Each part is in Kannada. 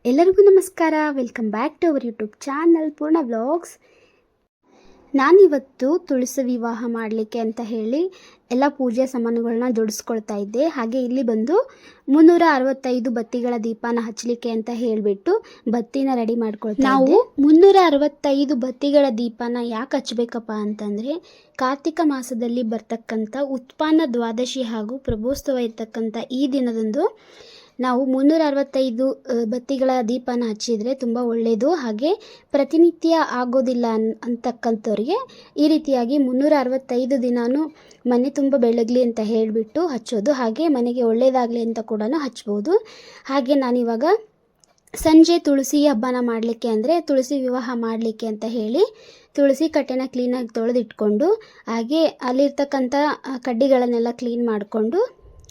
ಎಲ್ಲರಿಗೂ ನಮಸ್ಕಾರ. Welcome back to our YouTube channel Poorna vlogs. ನಾನಿವತ್ತು ತುಳಸಿ ವಿವಾಹ ಮಾಡಲಿಕ್ಕೆ ಅಂತ ಹೇಳಿ ಎಲ್ಲ ಪೂಜೆ ಸಾಮಾನುಗಳನ್ನ ಜೋಡಿಸ್ಕೊಳ್ತಾ ಇದ್ದೆ. ಹಾಗೆ ಇಲ್ಲಿ ಬಂದು 365 ಬತ್ತಿಗಳ ದೀಪನ ಹಚ್ಚಲಿಕ್ಕೆ ಅಂತ ಹೇಳಿಬಿಟ್ಟು ಬತ್ತಿನ ರೆಡಿ ಮಾಡ್ಕೊಳ್ತಾ ನಾವು 365 ಬತ್ತಿಗಳ ದೀಪನ ಯಾಕೆ ಹಚ್ಚಬೇಕಪ್ಪ ಅಂತಂದರೆ, ಕಾರ್ತಿಕ ಮಾಸದಲ್ಲಿ ಬರ್ತಕ್ಕಂಥ ಉತ್ಪನ್ನ ದ್ವಾದಶಿ ಹಾಗೂ ಪ್ರಭೋತ್ಸವ ಇರ್ತಕ್ಕಂಥ ಈ ದಿನದಂದು ನಾವು 365 ಬತ್ತಿಗಳ ದೀಪನ ಹಚ್ಚಿದರೆ ತುಂಬ ಒಳ್ಳೆಯದು. ಹಾಗೆ ಪ್ರತಿನಿತ್ಯ ಆಗೋದಿಲ್ಲ ಅಂತಕ್ಕಂಥವ್ರಿಗೆ ಈ ರೀತಿಯಾಗಿ 365 ದಿನಾನು ಮನೆ ತುಂಬ ಬೆಳಗಲಿ ಅಂತ ಹೇಳಿಬಿಟ್ಟು ಹಚ್ಚೋದು. ಹಾಗೆ ಮನೆಗೆ ಒಳ್ಳೆಯದಾಗಲಿ ಅಂತ ಕೂಡ ಹಚ್ಬೋದು. ಹಾಗೆ ನಾನಿವಾಗ ಸಂಜೆ ತುಳಸಿ ಹಬ್ಬನ ಮಾಡಲಿಕ್ಕೆ ಅಂದರೆ ತುಳಸಿ ವಿವಾಹ ಮಾಡಲಿಕ್ಕೆ ಅಂತ ಹೇಳಿ ತುಳಸಿ ಕಟ್ಟೆನ ಕ್ಲೀನಾಗಿ ತೊಳೆದಿಟ್ಕೊಂಡು, ಹಾಗೆ ಅಲ್ಲಿರ್ತಕ್ಕಂಥ ಕಡ್ಡಿಗಳನ್ನೆಲ್ಲ ಕ್ಲೀನ್ ಮಾಡಿಕೊಂಡು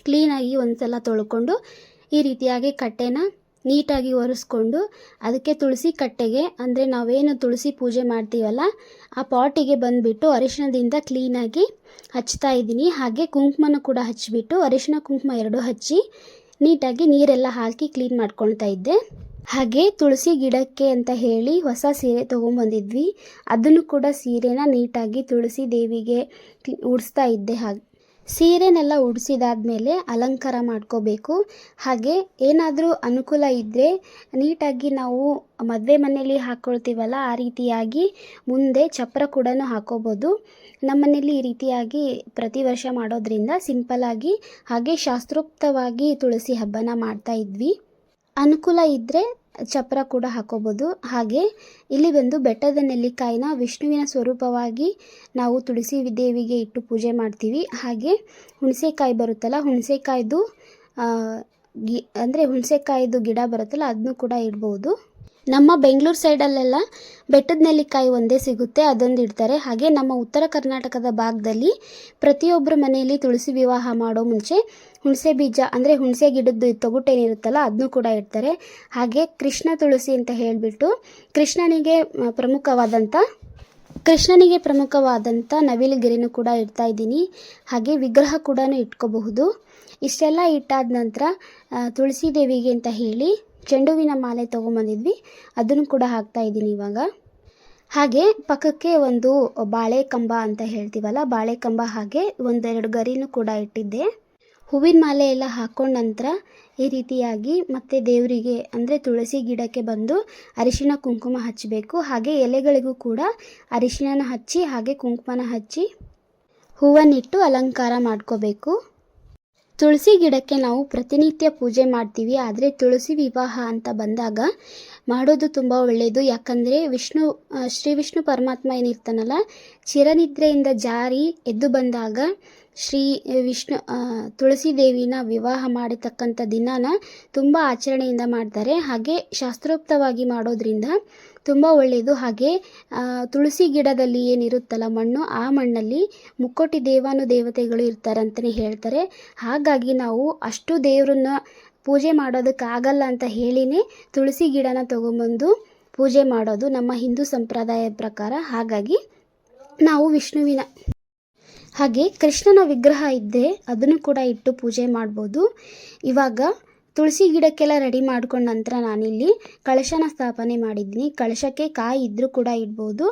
ಕ್ಲೀನಾಗಿ ಒಂದು ಸಲ ತೊಳ್ಕೊಂಡು ಈ ರೀತಿಯಾಗಿ ಕಟ್ಟೆನ ನೀಟಾಗಿ ಒರೆಸ್ಕೊಂಡು ಅದಕ್ಕೆ ತುಳಸಿ ಕಟ್ಟೆಗೆ ಅಂದರೆ ನಾವೇನು ತುಳಸಿ ಪೂಜೆ ಮಾಡ್ತೀವಲ್ಲ ಆ ಪಾಟಿಗೆ ಬಂದುಬಿಟ್ಟು ಅರಿಶಿಣದಿಂದ ಕ್ಲೀನಾಗಿ ಹಚ್ತಾ ಇದ್ದೀನಿ. ಹಾಗೆ ಕುಂಕುಮನ ಕೂಡ ಹಚ್ಚಿಬಿಟ್ಟು ಅರಿಶಿಣ ಕುಂಕುಮ ಎರಡೂ ಹಚ್ಚಿ ನೀಟಾಗಿ ನೀರೆಲ್ಲ ಹಾಕಿ ಕ್ಲೀನ್ ಮಾಡ್ಕೊಳ್ತಾ ಇದ್ದೆ. ಹಾಗೆ ತುಳಸಿ ಗಿಡಕ್ಕೆ ಅಂತ ಹೇಳಿ ಹೊಸ ಸೀರೆ ತೊಗೊಂಬಂದಿದ್ವಿ. ಅದನ್ನು ಕೂಡ ಸೀರೆನ ನೀಟಾಗಿ ತುಳಸಿ ದೇವಿಗೆ ಉಡಿಸ್ತಾ ಇದ್ದೆ. ಹಾಗೆ ಸೀರೆನೆಲ್ಲ ಉಡಿಸಿದಾದ್ಮೇಲೆ ಅಲಂಕಾರ ಮಾಡ್ಕೋಬೇಕು. ಹಾಗೆ ಏನಾದರೂ ಅನುಕೂಲ ಇದ್ದರೆ ನೀಟಾಗಿ ನಾವು ಮದುವೆ ಮನೆಯಲ್ಲಿ ಹಾಕ್ಕೊಳ್ತೀವಲ್ಲ ಆ ರೀತಿಯಾಗಿ ಮುಂದೆ ಚಪ್ರ ಕೂಡ ಹಾಕೋಬೋದು. ನಮ್ಮನೇಲಿ ಈ ರೀತಿಯಾಗಿ ಪ್ರತಿ ವರ್ಷ ಮಾಡೋದ್ರಿಂದ ಸಿಂಪಲ್ಲಾಗಿ ಹಾಗೆ ಶಾಸ್ತ್ರೋಕ್ತವಾಗಿ ತುಳಸಿ ಹಬ್ಬನ ಮಾಡ್ತಾ ಇದ್ವಿ. ಅನುಕೂಲ ಇದ್ದರೆ ಚಪ್ರ ಕೂಡ ಹಾಕೋಬೋದು. ಹಾಗೆ ಇಲ್ಲಿ ಬಂದು ಬೆಟ್ಟದ ನೆಲ್ಲಿಕಾಯಿನ ವಿಷ್ಣುವಿನ ಸ್ವರೂಪವಾಗಿ ನಾವು ತುಳಸಿ ದೇವಿಗೆ ಇಟ್ಟು ಪೂಜೆ ಮಾಡ್ತೀವಿ. ಹಾಗೆ ಹುಣಸೆಕಾಯಿ ಬರುತ್ತಲ್ಲ, ಹುಣಸೆಕಾಯ್ದು ಹುಣಸೆಕಾಯ್ದು ಗಿಡ ಬರುತ್ತಲ್ಲ ಅದನ್ನು ಕೂಡ ಇಡ್ಬೋದು. ನಮ್ಮ ಬೆಂಗಳೂರು ಸೈಡಲ್ಲೆಲ್ಲ ಬೆಟ್ಟದ ನೆಲ್ಲಿಕಾಯಿ ಒಂದೇ ಸಿಗುತ್ತೆ, ಅದೊಂದು ಇಡ್ತಾರೆ. ಹಾಗೆ ನಮ್ಮ ಉತ್ತರ ಕರ್ನಾಟಕದ ಭಾಗದಲ್ಲಿ ಪ್ರತಿಯೊಬ್ಬರ ಮನೆಯಲ್ಲಿ ತುಳಸಿ ವಿವಾಹ ಮಾಡೋ ಮುಂಚೆ ಹುಣಸೆ ಬೀಜ ಅಂದರೆ ಹುಣಸೆ ಗಿಡದ್ದು ತೊಗುಟೇನಿರುತ್ತಲ್ಲ ಅದನ್ನು ಕೂಡ ಇಡ್ತಾರೆ. ಹಾಗೆ ಕೃಷ್ಣ ತುಳಸಿ ಅಂತ ಹೇಳಿಬಿಟ್ಟು ಕೃಷ್ಣನಿಗೆ ಪ್ರಮುಖವಾದಂಥ ನವಿಲುಗಿರಿನೂ ಕೂಡ ಇಡ್ತಾ ಇದ್ದೀನಿ. ಹಾಗೆ ವಿಗ್ರಹ ಕೂಡ ಇಟ್ಕೋಬಹುದು. ಇಷ್ಟೆಲ್ಲ ಇಟ್ಟಾದ ನಂತರ ತುಳಸಿ ದೇವಿಗೆ ಅಂತ ಹೇಳಿ ಚೆಂಡುವಿನ ಮಾಲೆ ತೊಗೊಂಬಂದಿದ್ವಿ, ಅದನ್ನು ಕೂಡ ಹಾಕ್ತಾ ಇದ್ದೀನಿ ಇವಾಗ. ಹಾಗೆ ಪಕ್ಕಕ್ಕೆ ಒಂದು ಬಾಳೆ ಕಂಬ ಅಂತ ಹೇಳ್ತೀವಲ್ಲ, ಬಾಳೆ ಕಂಬ ಹಾಗೆ ಒಂದೆರಡು ಗರಿನೂ ಕೂಡ ಇಟ್ಟಿದ್ದೆ. ಹೂವಿನ ಮಾಲೆ ಎಲ್ಲ ಹಾಕ್ಕೊಂಡ ನಂತರ ಈ ರೀತಿಯಾಗಿ ಮತ್ತೆ ದೇವರಿಗೆ ಅಂದರೆ ತುಳಸಿ ಗಿಡಕ್ಕೆ ಬಂದು ಅರಿಶಿಣ ಕುಂಕುಮ ಹಚ್ಚಬೇಕು. ಹಾಗೆ ಎಲೆಗಳಿಗೂ ಕೂಡ ಅರಿಶಿಣನ ಹಚ್ಚಿ ಹಾಗೆ ಕುಂಕುಮನ ಹಚ್ಚಿ ಹೂವನ್ನಿಟ್ಟು ಅಲಂಕಾರ ಮಾಡ್ಕೋಬೇಕು. ತುಳಸಿ ಗಿಡಕ್ಕೆ ನಾವು ಪ್ರತಿನಿತ್ಯ ಪೂಜೆ ಮಾಡ್ತೀವಿ, ಆದರೆ ತುಳಸಿ ವಿವಾಹ ಅಂತ ಬಂದಾಗ ಮಾಡೋದು ತುಂಬ ಒಳ್ಳೆಯದು. ಯಾಕಂದರೆ ಶ್ರೀ ವಿಷ್ಣು ಪರಮಾತ್ಮ ಏನಿರ್ತಾನಲ್ಲ, ಚಿರನಿದ್ರೆಯಿಂದ ಜಾರಿ ಎದ್ದು ಬಂದಾಗ ತುಳಸಿ ದೇವಿನ ವಿವಾಹ ಮಾಡಿರ್ತಕ್ಕಂಥ ದಿನಾನ ತುಂಬ ಆಚರಣೆಯಿಂದ ಮಾಡ್ತಾರೆ. ಹಾಗೆ ಶಾಸ್ತ್ರೋಕ್ತವಾಗಿ ಮಾಡೋದ್ರಿಂದ ತುಂಬ ಒಳ್ಳೆಯದು. ಹಾಗೆ ತುಳಸಿ ಗಿಡದಲ್ಲಿ ಏನಿರುತ್ತಲ್ಲ ಮಣ್ಣು, ಆ ಮಣ್ಣಲ್ಲಿ ಮುಕ್ಕೋಟಿ ದೇವತೆಗಳು ಇರ್ತಾರೆ ಅಂತಲೇ ಹೇಳ್ತಾರೆ. ಹಾಗಾಗಿ ನಾವು ಅಷ್ಟು ದೇವ್ರನ್ನ ಪೂಜೆ ಮಾಡೋದಕ್ಕಾಗಲ್ಲ ಅಂತ ಹೇಳಿನೇ ತುಳಸಿ ಗಿಡನ ತೊಗೊಂಬಂದು ಪೂಜೆ ಮಾಡೋದು ನಮ್ಮ ಹಿಂದೂ ಸಂಪ್ರದಾಯ ಪ್ರಕಾರ. ಹಾಗಾಗಿ ನಾವು ಹಾಗೆ ಕೃಷ್ಣನ ವಿಗ್ರಹ ಇದ್ದರೆ ಅದನ್ನು ಕೂಡ ಇಟ್ಟು ಪೂಜೆ ಮಾಡ್ಬೋದು. ಇವಾಗ ತುಳಸಿ ಗಿಡಕ್ಕೆಲ್ಲ ರೆಡಿ ಮಾಡ್ಕೊಂಡ ನಂತರ ನಾನಿಲ್ಲಿ ಕಳಶನ ಸ್ಥಾಪನೆ ಮಾಡಿದ್ದೀನಿ. ಕಳಶಕ್ಕೆ ಕಾಯಿ ಇದ್ದರೂ ಕೂಡ ಇಡ್ಬೋದು,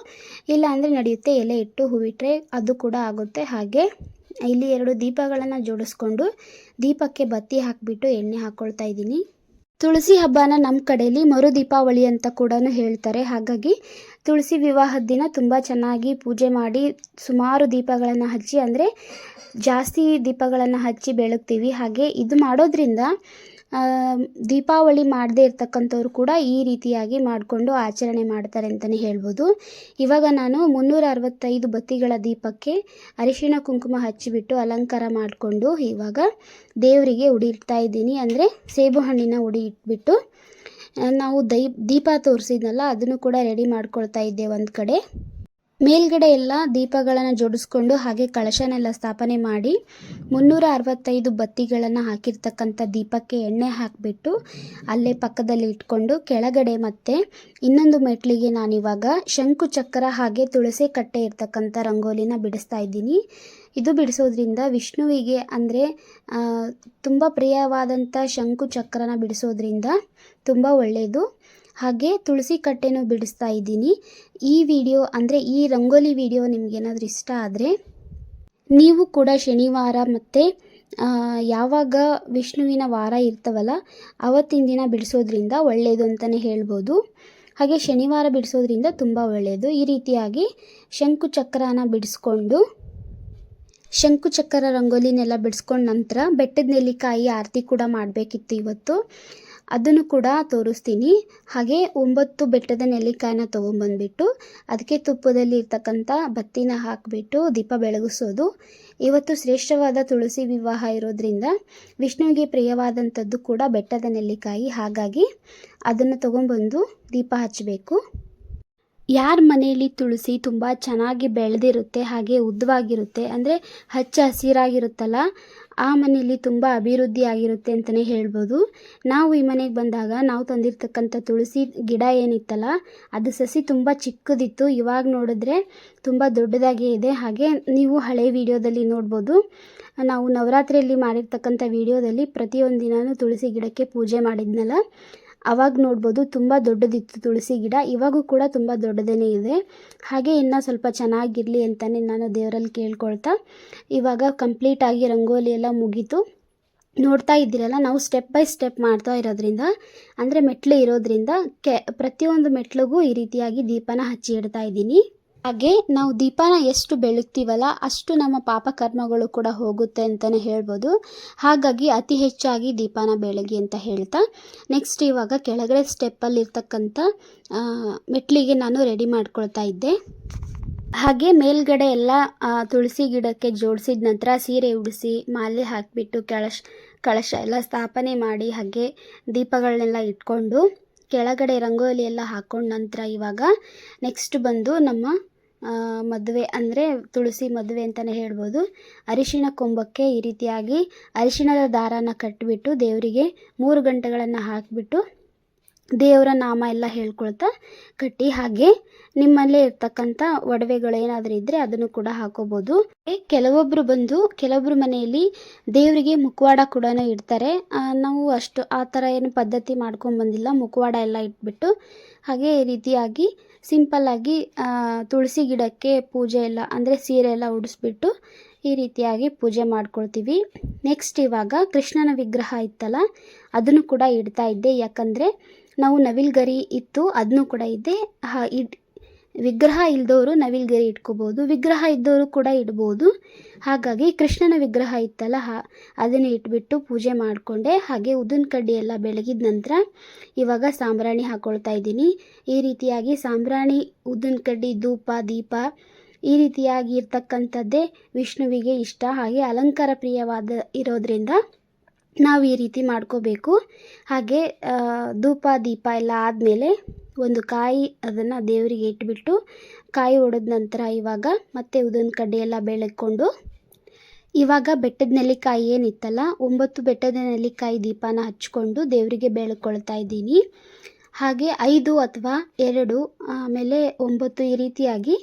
ಇಲ್ಲ ಅಂದರೆ ನಡೆಯುತ್ತೆ. ಎಲೆ ಇಟ್ಟು ಹೂವಿಟ್ರೆ ಅದು ಕೂಡ ಆಗುತ್ತೆ. ಹಾಗೆ ಇಲ್ಲಿ 2 ದೀಪಗಳನ್ನು ಜೋಡಿಸ್ಕೊಂಡು ದೀಪಕ್ಕೆ ಬತ್ತಿ ಹಾಕಿಬಿಟ್ಟು ಎಣ್ಣೆ ಹಾಕ್ಕೊಳ್ತಾ ಇದ್ದೀನಿ. ತುಳಸಿ ಹಬ್ಬನ ನಮ್ಮ ಕಡೆಯಲ್ಲಿ ಮರು ದೀಪಾವಳಿ ಅಂತ ಕೂಡ ಹೇಳ್ತಾರೆ. ಹಾಗಾಗಿ ತುಳಸಿ ವಿವಾಹದ ದಿನ ತುಂಬ ಚೆನ್ನಾಗಿ ಪೂಜೆ ಮಾಡಿ ಸುಮಾರು ದೀಪಗಳನ್ನು ಹಚ್ಚಿ, ಅಂದರೆ ಜಾಸ್ತಿ ದೀಪಗಳನ್ನು ಹಚ್ಚಿ ಬೆಳಗ್ತೀವಿ. ಹಾಗೆ ಇದು ಮಾಡೋದ್ರಿಂದ ದೀಪಾವಳಿ ಮಾಡದೇ ಇರ್ತಕ್ಕಂಥವ್ರು ಕೂಡ ಈ ರೀತಿಯಾಗಿ ಮಾಡಿಕೊಂಡು ಆಚರಣೆ ಮಾಡ್ತಾರೆ ಅಂತಲೇ ಹೇಳ್ಬೋದು. ಇವಾಗ ನಾನು 365 ಬತ್ತಿಗಳ ದೀಪಕ್ಕೆ ಅರಿಶಿಣ ಕುಂಕುಮ ಹಚ್ಚಿಬಿಟ್ಟು ಅಲಂಕಾರ ಮಾಡಿಕೊಂಡು ಇವಾಗ ದೇವರಿಗೆ ಉಡಿ ಇಡ್ತಾ ಇದ್ದೀನಿ. ಅಂದರೆ ಸೇಬು ಹಣ್ಣಿನ ಉಡಿ ಇಟ್ಬಿಟ್ಟು ನಾವು ದೀಪ ತೋರಿಸಿದ್ನಲ್ಲ ಅದನ್ನು ಕೂಡ ರೆಡಿ ಮಾಡ್ಕೊಳ್ತಾ ಇದ್ದೆ ಒಂದು ಕಡೆ. ಮೇಲ್ಗಡೆ ಎಲ್ಲ ದೀಪಗಳನ್ನು ಜೋಡಿಸ್ಕೊಂಡು ಹಾಗೆ ಕಳಶನೆಲ್ಲ ಸ್ಥಾಪನೆ ಮಾಡಿ 365 ಬತ್ತಿಗಳನ್ನು ಹಾಕಿರ್ತಕ್ಕಂಥ ದೀಪಕ್ಕೆ ಎಣ್ಣೆ ಹಾಕಿಬಿಟ್ಟು ಅಲ್ಲೇ ಪಕ್ಕದಲ್ಲಿ ಇಟ್ಕೊಂಡು ಕೆಳಗಡೆ ಮತ್ತೆ ಇನ್ನೊಂದು ಮೆಟ್ಲಿಗೆ ನಾನಿವಾಗ ಶಂಕು ಚಕ್ರ ಹಾಗೆ ತುಳಸಿ ಕಟ್ಟೆ ಇರ್ತಕ್ಕಂಥ ರಂಗೋಲಿನ ಬಿಡಿಸ್ತಾ ಇದ್ದೀನಿ. ಇದು ಬಿಡಿಸೋದ್ರಿಂದ ವಿಷ್ಣುವಿಗೆ ಅಂದರೆ ತುಂಬ ಪ್ರಿಯವಾದಂಥ ಶಂಕು ಚಕ್ರನ ಬಿಡಿಸೋದ್ರಿಂದ ತುಂಬ ಒಳ್ಳೆಯದು. ಹಾಗೆ ತುಳಸಿ ಕಟ್ಟೆನೂ ಬಿಡಿಸ್ತಾ ಇದ್ದೀನಿ. ಈ ವಿಡಿಯೋ ಅಂದರೆ ಈ ರಂಗೋಲಿ ವಿಡಿಯೋ ನಿಮಗೇನಾದರೂ ಇಷ್ಟ ಆದರೆ ನೀವು ಕೂಡ ಶನಿವಾರ ಮತ್ತು ಯಾವಾಗ ವಿಷ್ಣುವಿನ ವಾರ ಇರ್ತವಲ್ಲ ಆವತ್ತಿನ ದಿನ ಬಿಡಿಸೋದ್ರಿಂದ ಒಳ್ಳೆಯದು ಅಂತಲೇ ಹೇಳ್ಬೋದು. ಹಾಗೆ ಶನಿವಾರ ಬಿಡಿಸೋದ್ರಿಂದ ತುಂಬ ಒಳ್ಳೆಯದು. ಈ ರೀತಿಯಾಗಿ ಶಂಕು ಚಕ್ರನ ಬಿಡಿಸ್ಕೊಂಡು ಶಂಕುಚಕ್ರ ರಂಗೋಲಿನೆಲ್ಲ ಬಿಡಿಸ್ಕೊಂಡ ನಂತರ ಬೆಟ್ಟದ ನೆಲ್ಲಿಕಾಯಿ ಆರತಿ ಕೂಡ ಮಾಡಬೇಕಿತ್ತು ಇವತ್ತು. ಅದನ್ನು ಕೂಡ ತೋರಿಸ್ತೀನಿ. ಹಾಗೆ 9 ಬೆಟ್ಟದ ನೆಲ್ಲಿಕಾಯಿನ ತೊಗೊಂಬಂದ್ಬಿಟ್ಟು ಅದಕ್ಕೆ ತುಪ್ಪದಲ್ಲಿ ಇರ್ತಕ್ಕಂಥ ಬತ್ತಿನ ಹಾಕಿಬಿಟ್ಟು ದೀಪ ಬೆಳಗಿಸೋದು. ಇವತ್ತು ಶ್ರೇಷ್ಠವಾದ ತುಳಸಿ ವಿವಾಹ ಇರೋದ್ರಿಂದ ವಿಷ್ಣುವಿಗೆ ಪ್ರಿಯವಾದಂಥದ್ದು ಕೂಡ ಬೆಟ್ಟದ ನೆಲ್ಲಿಕಾಯಿ. ಹಾಗಾಗಿ ಅದನ್ನು ತೊಗೊಂಬಂದು ದೀಪ ಹಚ್ಚಬೇಕು. ಯಾರ ಮನೆಯಲ್ಲಿ ತುಳಸಿ ತುಂಬ ಚೆನ್ನಾಗಿ ಬೆಳೆದಿರುತ್ತೆ ಹಾಗೆ ಉದ್ದವಾಗಿರುತ್ತೆ ಅಂದರೆ ಹಚ್ಚ ಹಸಿರಾಗಿರುತ್ತಲ್ಲ ಆ ಮನೆಯಲ್ಲಿ ತುಂಬ ಅಭಿವೃದ್ಧಿ ಆಗಿರುತ್ತೆ ಅಂತಲೇ ಹೇಳ್ಬೋದು. ನಾವು ಈ ಮನೆಗೆ ಬಂದಾಗ ನಾವು ತಂದಿರ್ತಕ್ಕಂಥ ತುಳಸಿ ಗಿಡ ಏನಿತ್ತಲ್ಲ ಅದು ಸಸಿ ತುಂಬ ಚಿಕ್ಕದಿತ್ತು. ಇವಾಗ ನೋಡಿದ್ರೆ ತುಂಬ ದೊಡ್ಡದಾಗೇ ಇದೆ. ಹಾಗೆ ನೀವು ಹಳೆ ವಿಡಿಯೋದಲ್ಲಿ ನೋಡ್ಬೋದು, ನಾವು ನವರಾತ್ರಿಯಲ್ಲಿ ಮಾಡಿರ್ತಕ್ಕಂಥ ವಿಡಿಯೋದಲ್ಲಿ ಪ್ರತಿಯೊಂದು ದಿನವೂ ತುಳಸಿ ಗಿಡಕ್ಕೆ ಪೂಜೆ ಮಾಡಿದ್ನಲ್ಲ ಆವಾಗ ನೋಡ್ಬೋದು ತುಂಬ ದೊಡ್ಡದಿತ್ತು ತುಳಸಿ ಗಿಡ. ಇವಾಗೂ ಕೂಡ ತುಂಬ ದೊಡ್ಡದೇ ಇದೆ. ಹಾಗೆ ಇನ್ನೂ ಸ್ವಲ್ಪ ಚೆನ್ನಾಗಿರಲಿ ಅಂತಲೇ ನಾನು ದೇವರಲ್ಲಿ ಕೇಳ್ಕೊಳ್ತಾ ಇವಾಗ ಕಂಪ್ಲೀಟಾಗಿ ರಂಗೋಲಿ ಎಲ್ಲ ಮುಗೀತು. ನೋಡ್ತಾ ಇದ್ದೀರಲ್ಲ, ನಾವು ಸ್ಟೆಪ್ ಬೈ ಸ್ಟೆಪ್ ಮಾಡ್ತಾ ಇರೋದ್ರಿಂದ ಅಂದರೆ ಮೆಟ್ಲು ಇರೋದ್ರಿಂದ ಪ್ರತಿಯೊಂದು ಮೆಟ್ಲಿಗೂ ಈ ರೀತಿಯಾಗಿ ದೀಪನ ಹಚ್ಚಿ ಇಡ್ತಾ ಇದ್ದೀನಿ. ಹಾಗೆ ನಾವು ದೀಪನ ಎಷ್ಟು ಬೆಳಗ್ತೀವಲ್ಲ ಅಷ್ಟು ನಮ್ಮ ಪಾಪ ಕರ್ಮಗಳು ಕೂಡ ಹೋಗುತ್ತೆ ಅಂತಲೇ ಹೇಳ್ಬೋದು. ಹಾಗಾಗಿ ಅತಿ ಹೆಚ್ಚಾಗಿ ದೀಪನ ಬೆಳಗಿ ಅಂತ ಹೇಳ್ತಾ ನೆಕ್ಸ್ಟ್ ಇವಾಗ ಕೆಳಗಡೆ ಸ್ಟೆಪ್ಪಲ್ಲಿ ಇರ್ತಕ್ಕಂಥ ಮೆಟ್ಲಿಗೆ ನಾನು ರೆಡಿ ಮಾಡ್ಕೊಳ್ತಾ ಇದ್ದೆ. ಹಾಗೆ ಮೇಲ್ಗಡೆ ಎಲ್ಲ ತುಳಸಿ ಗಿಡಕ್ಕೆ ಜೋಡಿಸಿದ ನಂತರ ಸೀರೆ ಉಡಿಸಿ ಮಾಲೆ ಹಾಕಿಬಿಟ್ಟು ಕಳಶ ಎಲ್ಲ ಸ್ಥಾಪನೆ ಮಾಡಿ ಹಾಗೆ ದೀಪಗಳನ್ನೆಲ್ಲ ಇಟ್ಕೊಂಡು ಕೆಳಗಡೆ ರಂಗೋಲಿ ಎಲ್ಲ ಹಾಕ್ಕೊಂಡ ನಂತರ ಇವಾಗ ನೆಕ್ಸ್ಟ್ ಬಂದು ನಮ್ಮ ಮದುವೆ ಅಂದರೆ ತುಳಸಿ ಮದುವೆ ಅಂತಲೇ ಹೇಳ್ಬೋದು. ಅರಿಶಿಣ ಕೊಂಬಕ್ಕೆ ಈ ರೀತಿಯಾಗಿ ಅರಿಶಿಣದ ದಾರಾನ ಕಟ್ಟಿಬಿಟ್ಟು ದೇವರಿಗೆ 3 ಗಂಟೆಗಳನ್ನು ಹಾಕಿಬಿಟ್ಟು ದೇವರ ನಾಮ ಎಲ್ಲ ಹೇಳ್ಕೊಳ್ತಾ ಕಟ್ಟಿ ಹಾಗೆ ನಿಮ್ಮಲ್ಲೇ ಇರ್ತಕ್ಕಂಥ ಒಡವೆಗಳು ಏನಾದರೂ ಇದ್ದರೆ ಅದನ್ನು ಕೂಡ ಹಾಕೋಬೋದು. ಕೆಲವೊಬ್ಬರು ಮನೆಯಲ್ಲಿ ದೇವರಿಗೆ ಮುಖವಾಡ ಕೂಡ ಇಡ್ತಾರೆ. ನಾವು ಅಷ್ಟು ಆ ಥರ ಏನು ಪದ್ಧತಿ ಮಾಡ್ಕೊಂಡ್ಬಂದಿಲ್ಲ. ಮುಖವಾಡ ಎಲ್ಲ ಇಟ್ಬಿಟ್ಟು ಹಾಗೆ ಈ ರೀತಿಯಾಗಿ ಸಿಂಪಲ್ಲಾಗಿ ತುಳಸಿ ಗಿಡಕ್ಕೆ ಪೂಜೆ ಎಲ್ಲ ಅಂದರೆ ಸೀರೆ ಎಲ್ಲ ಉಡಿಸ್ಬಿಟ್ಟು ಈ ರೀತಿಯಾಗಿ ಪೂಜೆ ಮಾಡ್ಕೊಳ್ತೀವಿ. ನೆಕ್ಸ್ಟ್ ಇವಾಗ ಕೃಷ್ಣನ ವಿಗ್ರಹ ಇತ್ತಲ್ಲ ಅದನ್ನು ಕೂಡ ಇಡ್ತಾ ಇದ್ದೆ. ಯಾಕಂದರೆ ನಾವು ನವಿಲ್ಗರಿ ಇತ್ತು ಅದನ್ನು ಕೂಡ ಇದ್ದೆ. ವಿಗ್ರಹ ಇಲ್ದವರು ನವಿಲ್ಗರಿ ಇಟ್ಕೋಬೋದು, ವಿಗ್ರಹ ಇದ್ದವರು ಕೂಡ ಇಡ್ಬೋದು. ಹಾಗಾಗಿ ಕೃಷ್ಣನ ವಿಗ್ರಹ ಇತ್ತಲ್ಲ ಅದನ್ನು ಇಟ್ಬಿಟ್ಟು ಪೂಜೆ ಮಾಡಿಕೊಂಡೆ. ಹಾಗೆ ಉದ್ದಿನ ಕಡ್ಡಿ ಎಲ್ಲ ಬೆಳಗಿದ ನಂತರ ಇವಾಗ ಸಾಂಬ್ರಾಣಿ ಹಾಕ್ಕೊಳ್ತಾ ಇದ್ದೀನಿ. ಈ ರೀತಿಯಾಗಿ ಸಾಂಬ್ರಾಣಿ, ಉದ್ದಿನ ಕಡ್ಡಿ, ಧೂಪ, ದೀಪ ಈ ರೀತಿಯಾಗಿ ಇರ್ತಕ್ಕಂಥದ್ದೇ ವಿಷ್ಣುವಿಗೆ ಇಷ್ಟ. ಹಾಗೆ ಅಲಂಕಾರ ಪ್ರಿಯವಾದ ಇರೋದ್ರಿಂದ ನಾವು ಈ ರೀತಿ ಮಾಡ್ಕೋಬೇಕು. ಹಾಗೆ ಧೂಪ ದೀಪ ಎಲ್ಲ ಆದಮೇಲೆ ಒಂದು ಕಾಯಿ ಅದನ್ನು ದೇವರಿಗೆ ಇಟ್ಬಿಟ್ಟು ಕಾಯಿ ಒಡೆದ ನಂತರ ಇವಾಗ ಮತ್ತೆ ಉದ್ದಿನ ಕಡ್ಡಿ ಎಲ್ಲ ಬೆಳಕೊಂಡು ಇವಾಗ ಬೆಟ್ಟದ ನೆಲ್ಲಿಕಾಯಿ ಏನಿತ್ತಲ್ಲ 9 ಬೆಟ್ಟದ ನೆಲ್ಲಿಕಾಯಿ ದೀಪನ ಹಚ್ಕೊಂಡು ದೇವರಿಗೆ ಬೆಳ್ಕೊಳ್ತಾ ಇದ್ದೀನಿ. ಹಾಗೆ 5 ಅಥವಾ 2 ಆಮೇಲೆ 9 ಈ ರೀತಿಯಾಗಿ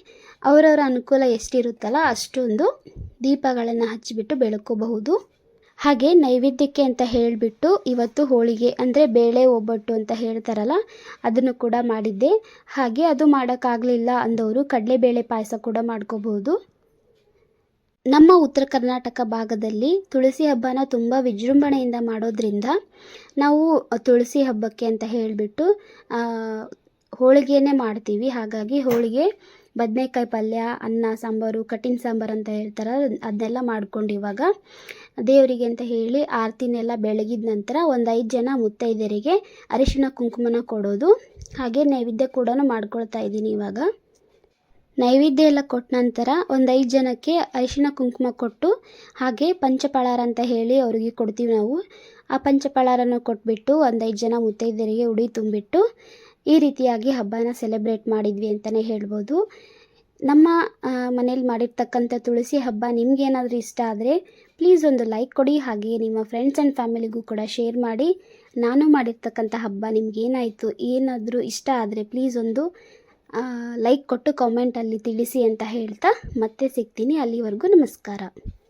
ಅವರವರ ಅನುಕೂಲ ಎಷ್ಟಿರುತ್ತಲ್ಲ ಅಷ್ಟೊಂದು ದೀಪಗಳನ್ನು ಹಚ್ಚಿಬಿಟ್ಟು ಬೆಳ್ಕೋಬಹುದು. ಹಾಗೆ ನೈವೇದ್ಯಕ್ಕೆ ಅಂತ ಹೇಳಿಬಿಟ್ಟು ಇವತ್ತು ಹೋಳಿಗೆ ಅಂದರೆ ಬೇಳೆ ಒಬ್ಬಟ್ಟು ಅಂತ ಹೇಳ್ತಾರಲ್ಲ ಅದನ್ನು ಕೂಡ ಮಾಡಿದ್ದೆ. ಹಾಗೆ ಅದು ಮಾಡೋಕ್ಕಾಗಲಿಲ್ಲ ಅಂದವರು ಕಡಲೆಬೇಳೆ ಪಾಯಸ ಕೂಡ ಮಾಡ್ಕೋಬಹುದು. ನಮ್ಮ ಉತ್ತರ ಕರ್ನಾಟಕ ಭಾಗದಲ್ಲಿ ತುಳಸಿ ಹಬ್ಬನ ತುಂಬ ವಿಜೃಂಭಣೆಯಿಂದ ಮಾಡೋದ್ರಿಂದ ನಾವು ತುಳಸಿ ಹಬ್ಬಕ್ಕೆ ಅಂತ ಹೇಳಿಬಿಟ್ಟು ಹೋಳಿಗೆನೇ ಮಾಡ್ತೀವಿ. ಹಾಗಾಗಿ ಹೋಳಿಗೆ, ಬದನೆಕಾಯಿ ಪಲ್ಯ, ಅನ್ನ ಸಾಂಬಾರು, ಕಟ್ಟಿನ ಸಾಂಬಾರು ಅಂತ ಹೇಳ್ತಾರೆ ಅದನ್ನೆಲ್ಲ ಮಾಡ್ಕೊಂಡು ಇವಾಗ ದೇವರಿಗೆ ಅಂತ ಹೇಳಿ ಆರತಿನೆಲ್ಲ ಬೆಳಗಿದ ನಂತರ ಒಂದು 5 ಜನ ಮುತ್ತೈದೆಯರಿಗೆ ಅರಿಶಿಣ ಕುಂಕುಮನ ಕೊಡೋದು. ಹಾಗೆ ನೈವೇದ್ಯ ಕೂಡ ಮಾಡ್ಕೊಳ್ತಾ ಇದ್ದೀನಿ. ಇವಾಗ ನೈವೇದ್ಯ ಎಲ್ಲ ಕೊಟ್ಟ ನಂತರ ಒಂದು 5 ಜನಕ್ಕೆ ಅರಿಶಿಣ ಕುಂಕುಮ ಕೊಟ್ಟು ಹಾಗೆ ಪಂಚಪಳಾರ ಅಂತ ಹೇಳಿ ಅವ್ರಿಗೆ ಕೊಡ್ತೀವಿ ನಾವು. ಆ ಪಂಚಪಳಾರನ ಕೊಟ್ಬಿಟ್ಟು ಒಂದು 5 ಜನ ಮುತ್ತೈದೆಯರಿಗೆ ಉಡಿ ತುಂಬಿಟ್ಟು ಈ ರೀತಿಯಾಗಿ ಹಬ್ಬನ ಸೆಲೆಬ್ರೇಟ್ ಮಾಡಿದ್ವಿ ಅಂತಲೇ ಹೇಳ್ಬೋದು. ನಮ್ಮ ಮನೇಲಿ ಮಾಡಿರ್ತಕ್ಕಂಥ ತುಳಸಿ ಹಬ್ಬ ನಿಮಗೇನಾದರೂ ಇಷ್ಟ ಆದರೆ ಪ್ಲೀಸ್ ಒಂದು ಲೈಕ್ ಕೊಡಿ, ಹಾಗೆಯೇ ನಿಮ್ಮ ಫ್ರೆಂಡ್ಸ್ ಆ್ಯಂಡ್ ಫ್ಯಾಮಿಲಿಗೂ ಕೂಡ ಶೇರ್ ಮಾಡಿ. ನಾನು ಮಾಡಿರ್ತಕ್ಕಂಥ ಹಬ್ಬ ನಿಮಗೇನಾಯಿತು, ಏನಾದರೂ ಇಷ್ಟ ಆದರೆ ಪ್ಲೀಸ್ ಒಂದು ಲೈಕ್ ಕೊಟ್ಟು ಕಾಮೆಂಟಲ್ಲಿ ತಿಳಿಸಿ ಅಂತ ಹೇಳ್ತಾ ಮತ್ತೆ ಸಿಗ್ತೀನಿ. ಅಲ್ಲಿವರೆಗೂ ನಮಸ್ಕಾರ.